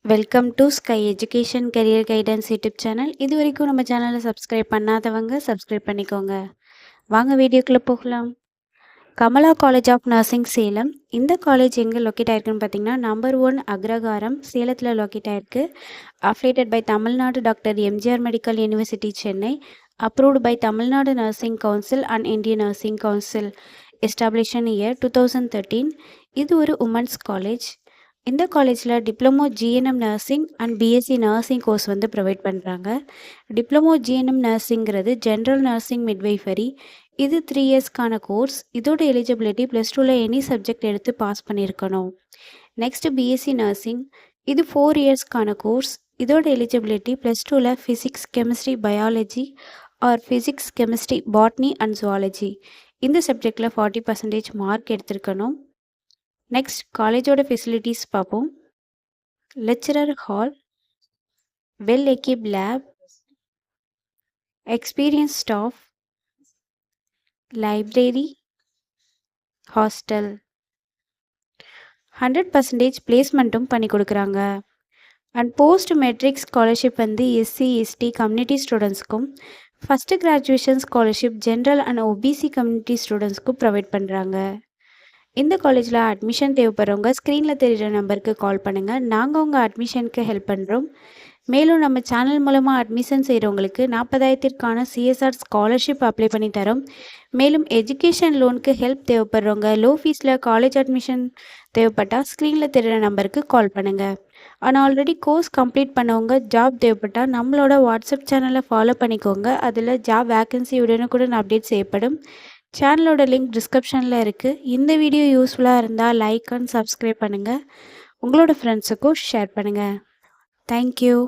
Welcome to sky education career guidance YouTube channel. இது வரைக்கும் நம்ம சேனலை சப்ஸ்கிரைப் பண்ணாதவங்க சப்ஸ்கிரைப் பண்ணிக்கோங்க. வாங்க வீடியோக்குள்ளே போகலாம். Kamala college of nursing Salem. இந்த காலேஜ் எங்கே லொக்கேட் ஆயிருக்குன்னு பார்த்தீங்கன்னா நம்பர் 1 அக்ரகாரம் சேலத்தில் லொக்கேட் ஆயிருக்கு. Affiliated by Tamil Nadu doctor MGR medical university Chennai. Approved by Tamil Nadu nursing council and Indian nursing council. Establishment year 2013. இது ஒரு உமன்ஸ் காலேஜ். இந்த காலேஜில் diploma GNM nursing and BSc nursing course provide பண்ணுறாங்க. டிப்ளமோ ஜிஎன்எம் நர்சிங்கிறது ஜென்ரல் நர்சிங் மிட்வைஃபரி. இது 3 இயர்ஸ்க்கான course. இதோட eligibility +2ல் எனி சப்ஜெக்ட் எடுத்து பாஸ் பண்ணியிருக்கணும். Next BSc nursing. இது 4 இயர்ஸ்க்கான கோர்ஸ். இதோட எலிஜிபிலிட்டி +2ல் physics chemistry biology R physics chemistry botany and zoology இந்த சப்ஜெக்டில் 40% மார்க் எடுத்திருக்கணும். நெக்ஸ்ட் காலேஜோட ஃபெசிலிட்டிஸ் பார்ப்போம். Lecturer hall, well equipped lab, experience staff, library, hostel. 100% பிளேஸ்மெண்ட்டும் பண்ணி கொடுக்குறாங்க. And post matric scholarship SC ST community ஸ்டூடெண்ட்ஸ்க்கும், first graduation scholarship general and OBC community ஸ்டூடெண்ட்ஸ்க்கும் ப்ரொவைட் பண்ணுறாங்க. இந்த காலேஜில் அட்மிஷன் தேவைப்படுறவங்க ஸ்க்ரீனில் தெரிகிற நம்பருக்கு கால் பண்ணுங்கள். நாங்கள் உங்கள் அட்மிஷனுக்கு ஹெல்ப் பண்ணுறோம். மேலும் நம்ம சேனல் மூலமாக அட்மிஷன் செய்கிறவங்களுக்கு 40,000க்கான சிஎஸ்ஆர் ஸ்காலர்ஷிப் அப்ளை பண்ணி தரோம். மேலும் எஜுகேஷன் லோனுக்கு ஹெல்ப் தேவைப்படுறவங்க லோ ஃபீஸில் காலேஜ் அட்மிஷன் தேவைப்பட்டால் ஸ்க்ரீனில் தெரிகிற நம்பருக்கு கால் பண்ணுங்கள். ஆனால் ஆல்ரெடி கோர்ஸ் கம்ப்ளீட் பண்ணவங்க ஜாப் தேவைப்பட்டால் நம்மளோட வாட்ஸ்அப் சேனலை ஃபாலோ பண்ணிக்கோங்க. அதில் ஜாப் வேக்கன்சி உடனுக்குடன் அப்டேட் செய்யப்படும். சேனலோட லிங்க் டிஸ்கிரிப்ஷனில் இருக்குது. இந்த வீடியோ யூஸ்ஃபுல்லாக இருந்தால் லைக் அண்ட் சப்ஸ்கிரைப் பண்ணுங்கள். உங்களோட ஃப்ரெண்ட்ஸுக்கும் ஷேர் பண்ணுங்கள். தேங்க்யூ.